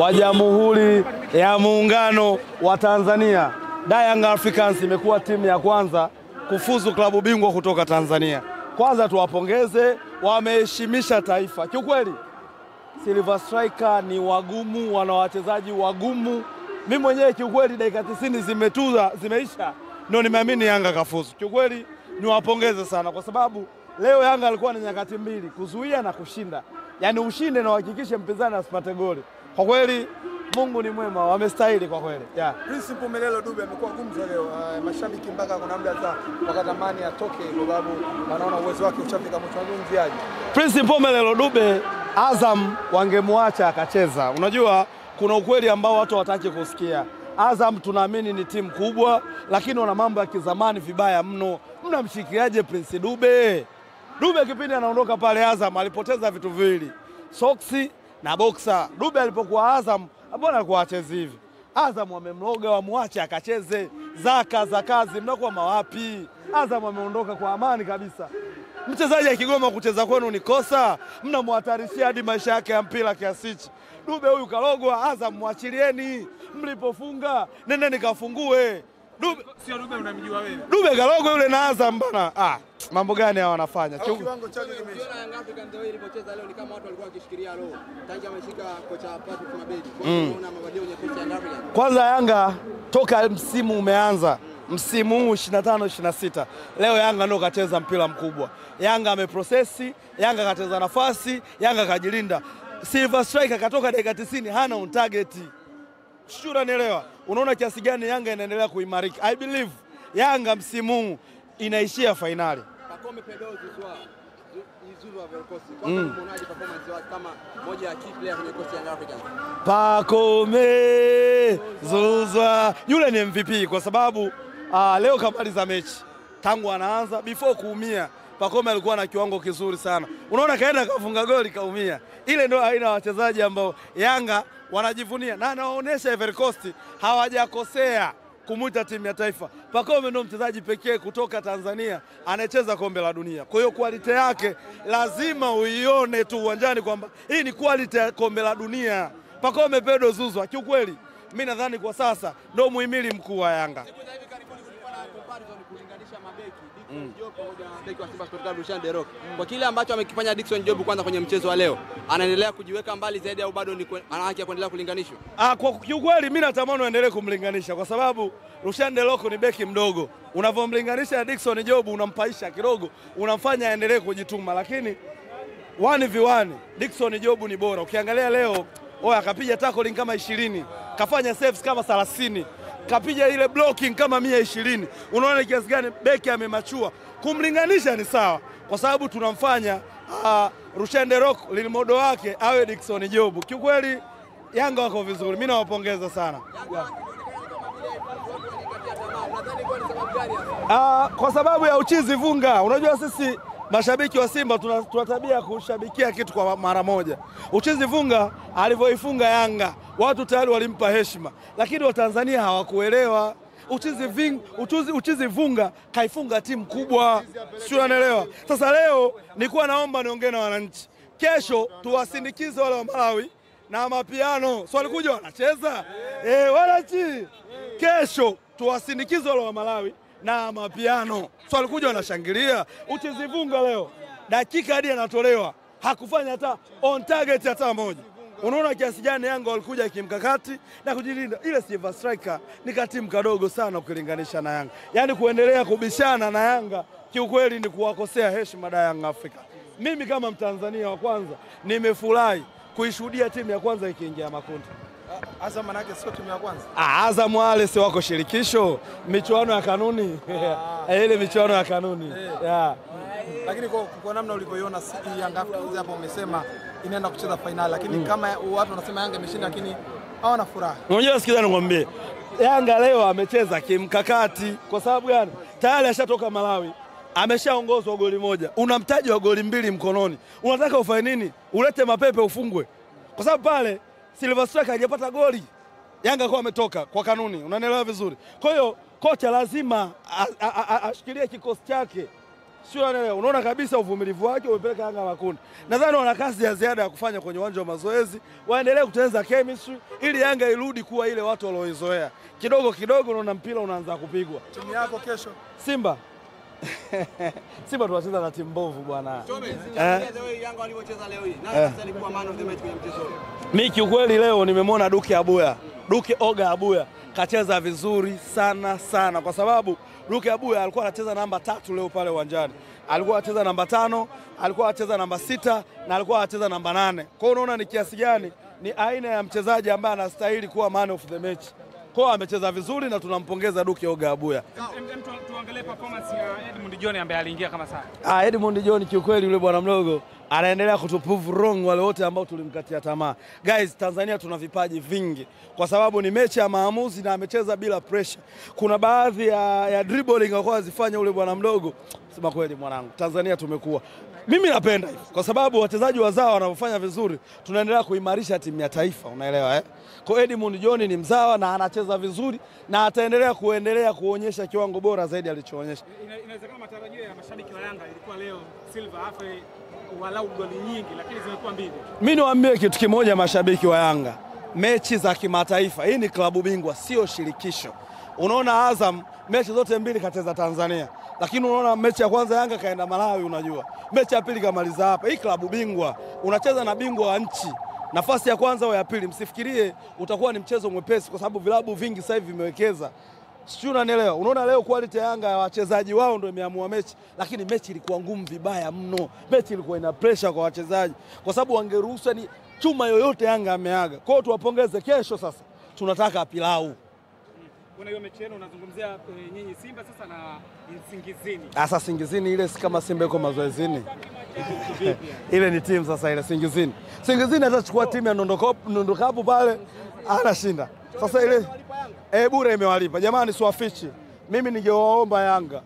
wa Jamhuri ya Muungano wa Tanzania. Young Africans imekuwa timu ya kwanza kufuzu klabu bingwa kutoka Tanzania. Kwanza tuwapongeze, wameheshimisha taifa. Kiukweli Silver Striker ni wagumu, wana wachezaji wagumu. Mimi mwenyewe kiukweli dakika 90 zimeisha ndio nimeamini Yanga kafuzu. Kiukweli niwapongeze sana kwa sababu leo Yanga alikuwa na nyakati mbili, kuzuia na kushinda. Yaani ushinde na uhakikishe mpinzani asipate goli. Kwa kweli Mungu ni mwema, wamestahili kwa kweli. Yeah. Prince Mpumelelo Dube amekuwa gumzo leo. Mashabiki mpaka kuna muda hata wakatamani atoke kwa sababu wanaona uwezo wake ushafika mchwani. Prince Mpumelelo Dube, Azam wangemwacha akacheza. Unajua kuna ukweli ambao watu hawataki kusikia. Azam tunaamini ni timu kubwa, lakini wana mambo ya kizamani vibaya mno. Mnamshikiaje Prince Dube? Dube kipindi anaondoka pale Azam alipoteza vitu viwili, soksi na boxer. Dube alipokuwa Azam, mbona alikuwa acheze hivi? Azam wamemloga, wamwache akacheze. Zaka za kazi mnakuwa mawapi? Azam wameondoka kwa amani kabisa. Mchezaji akigoma kucheza kwenu ni kosa, mnamhatarishia hadi maisha yake ya mpira kiasi hichi. Dube huyu kalogwa, Azam mwachilieni. Mlipofunga nenda nikafungue. Dube sio Dube unamjua wewe. Dube kalogwa yule na Azam bana. Mambo gani hao wanafanya? Kiwango chake kimeisha. Yanga Africans ndio ilipocheza leo ni kama watu walikuwa wakishikilia roho. Tangia ameshika kocha Patrick Mabedi. Unaona mabadiliko ya kocha Yanga Africans. Kwanza Yanga toka msimu umeanza, msimu huu 25-26. Leo Yanga ndio kacheza mpira mkubwa. Yanga ameprocessi, Yanga kacheza nafasi, Yanga kajilinda. Silver Striker katoka dakika 90 hana on target. Shura nielewa. Unaona kiasi gani Yanga inaendelea kuimarika. I believe Yanga msimu huu inaishia finali. Pacome Pedro Zouzoua wa Verkosi. Kwa nini unaonaje performance yake kama moja ya key player kwenye kocha ya Africans? Pacome Zouzoua yule ni MVP kwa sababu leo kamaliza mechi. Tangu anaanza before kuumia Pacome alikuwa na kiwango kizuri sana. Unaona kaenda kafunga goli kaumia. Ile ndio aina wachezaji ambao Yanga wanajivunia na anaonyesha Ivory Coast hawajakosea kumuita timu ya taifa. Pacome ndio mchezaji pekee kutoka Tanzania anacheza kombe la dunia. Kwa hiyo quality yake lazima uione tu uwanjani kwamba hii ni quality ya kombe la dunia. Pacome Pedro Zouzoua kiukweli mimi nadhani kwa sasa ndio muhimili mkuu wa Yanga. Kwa kile ambacho amekifanya Dickson Job kwanza kwenye mchezo wa leo, anaendelea kujiweka mbali zaidi au bado ana haki ya kuendelea kulinganishwa? Kwa kiukweli mimi natamani aendelee kumlinganisha kwa sababu Rushan De Reuck ni beki mdogo. Unavomlinganisha na Dickson Job unampaisha kidogo, unamfanya aendelee kujituma, lakini 1v1 Dickson Job ni bora. Ukiangalia leo akapiga tackling kama 20, kafanya saves kama 30. Kapiga ile blocking kama 120. Unaona kiasi gani beki amemachua. Kumlinganisha ni sawa kwa sababu tunamfanya Rushan De Reuck lilimodo wake awe Dickson Job. Kiukweli Yanga wako vizuri. Mimi nawapongeza sana. Kwa sababu ya uchizi vunga. Unajua sisi mashabiki wa Simba tuna tabia kushabikia kitu kwa mara moja. Uchizi vunga alivyoifunga Yanga, watu tayari walimpa heshima, lakini wa Tanzania hawakuelewa. Uchizi vunga kaifunga timu kubwa. Sio unaelewa? Sasa leo nilikuwa naomba niongee na wananchi. Kesho tuwasindikize wale wa Malawi na mapiano. So walikuja wanacheza. Wananchi. Kesho tuwasindikize wale wa Malawi na mapiano. So walikuja wanashangilia. Uchizi vunga leo dakika hadi anatolewa hakufanya hata on target hata moja. Unaona kiasi gani Yanga walikuja kimkakati na kujilinda. Ile Silver Striker ni katimu kadogo sana ukilinganisha na Yanga. Yaani kuendelea kubishana na Yanga kiukweli ni kuwakosea heshima da Yanga Afrika. Mimi kama Mtanzania wa kwanza nimefurahi kuishuhudia timu ya kwanza ikiingia makundi. Azam manake sio timu ya kwanza. Azam wale si wako shirikisho, michuano ya kanuni. Ile michuano ya kanuni. Lakini kwa namna ulivyoiona Yanga Africans hapo umesema inaenda kucheza finali, lakini kama watu wanasema Yanga imeshinda lakini hawana furaha. Unajua sikiza nikwambie. Yanga leo amecheza kimkakati kwa sababu gani? Tayari ashatoka Malawi. Ameshaongozwa goli moja. Una mtaji wa goli 2 mkononi. Unataka ufanye nini? Ulete mapepe ufungwe. Kwa sababu pale Silver Striker hajapata goli. Yanga kwa ametoka kwa kanuni. Unanielewa vizuri. Kwa hiyo kocha lazima ashikilie kikosi chake. Sio anaelewa. Unaona kabisa uvumilivu wake umepeleka Yanga makundi. Nadhani wana kazi ya ziada ya kufanya kwenye uwanja wa mazoezi, waendelee kutengeneza chemistry ili Yanga irudi kuwa ile watu walioizoea. Kidogo kidogo unaona mpira unaanza kupigwa. Timu yako kesho Simba. Simba tunacheza na timu mbovu bwana. Yanga walivyocheza leo hii. Nani sasa alikuwa man of the match kwenye mchezo? Mimi kiukweli leo nimemwona Duke Abuya. Duke Oga Abuya kacheza vizuri sana kwa sababu Duke Abuya alikuwa anacheza namba 3 leo pale uwanjani. Alikuwa anacheza namba 5, alikuwa anacheza namba 6 na alikuwa anacheza namba 8. Kwa hiyo unaona ni kiasi gani ni aina ya mchezaji ambaye anastahili kuwa man of the match. Kwa hiyo amecheza vizuri na tunampongeza Duke Oga Abuya. Tuangalie performance ya Edmund John ambaye aliingia kama saa. Edmund John kiukweli yule bwana mdogo anaendelea kutuprove wrong wale wote ambao tulimkatia tamaa. Guys, Tanzania tuna vipaji vingi kwa sababu ni mechi ya maamuzi na amecheza bila pressure. Kuna baadhi ya dribbling alikuwa azifanya ule bwana mdogo. Sema kweli mwanangu, Tanzania tumekuwa. Mimi napenda hivi kwa sababu wachezaji wazao wanapofanya vizuri tunaendelea kuimarisha timu ya taifa, unaelewa eh? Kwa Edmund John ni mzawa na anacheza vizuri na ataendelea kuonyesha kiwango bora zaidi alichoonyesha. Inawezekana matarajio ya mashabiki wa Yanga ilikuwa leo Silva afe walau goli nyingi lakini zimekuwa mbili. Mimi niwaambie kitu kimoja mashabiki wa Yanga. Mechi za kimataifa, hii ni klabu bingwa sio shirikisho. Unaona Azam mechi zote mbili kacheza Tanzania. Lakini unaona mechi ya kwanza Yanga kaenda Malawi unajua. Mechi ya pili kamaliza hapa. Hii klabu bingwa unacheza na bingwa wa nchi. Nafasi ya kwanza au ya pili msifikirie utakuwa ni mchezo mwepesi kwa sababu vilabu vingi sasa hivi vimewekeza. Sio unanielewa. Unaona leo quality ya Yanga ya wachezaji wao ndio imeamua mechi, lakini mechi ilikuwa ngumu vibaya mno. Mechi ilikuwa ina pressure kwa wachezaji kwa sababu wangeruhusu ni chuma yoyote Yanga ameaga. Kwa hiyo tuwapongeze kesho sasa. Tunataka pilau. Kuna hiyo mechi yenu unazungumzia nyinyi Simba sasa na Singizini. Sasa Singizini ile si kama Simba iko mazoezini. Ile ni timu sasa ile Singizini. Singizini atachukua timu ya Nondokapu pale anashinda. Sasa ile bure imewalipa. Jamani siwafichi. Mimi ningewaomba Yanga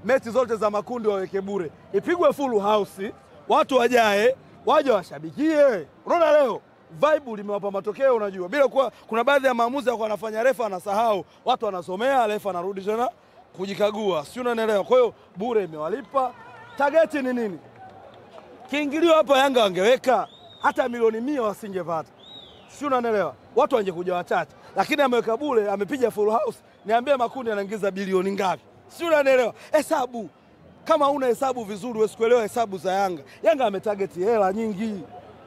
mechi zote za makundi waweke bure. Ipigwe full house, watu wajae, waje washabikie. Unaona leo vibe limewapa matokeo unajua. Bila kuwa kuna baadhi ya maamuzi yako anafanya refa anasahau, watu wanasomea, refa anarudi tena kujikagua. Sio unanielewa? Kwa hiyo bure imewalipa. Target ni nini? Kiingilio hapa Yanga wangeweka hata milioni 100 wasingepata. Sio unanielewa? Watu wangekuja wachache. Lakini ameweka bure, amepiga full house. Niambie makundi anaingiza bilioni ngapi? Sio unanielewa? Hesabu. Kama una hesabu vizuri wewe sikuelewa hesabu za Yanga. Yanga ametarget hela nyingi.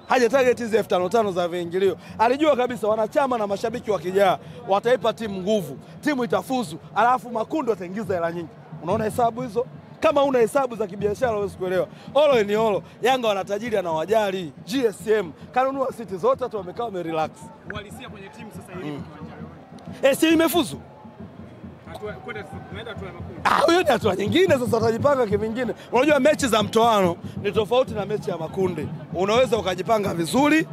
Haja target hizi 5,500 za viingilio. Alijua kabisa wanachama na mashabiki wakijaa wataipa timu nguvu. Timu itafuzu, alafu makundi wataingiza hela nyingi. Unaona hesabu hizo? Kama una hesabu za kibiashara wewe sikuelewa. Olo ni olo. Yanga wanatajiri na wajali. GSM kanunua siti zote watu wamekaa wamerelax. Uhalisia kwenye timu sasa hivi si imefuzu. Hiyo ni hatua nyingine sasa watajipanga kivingine. Unajua mechi za mtoano ni tofauti na mechi ya makundi. Unaweza ukajipanga vizuri.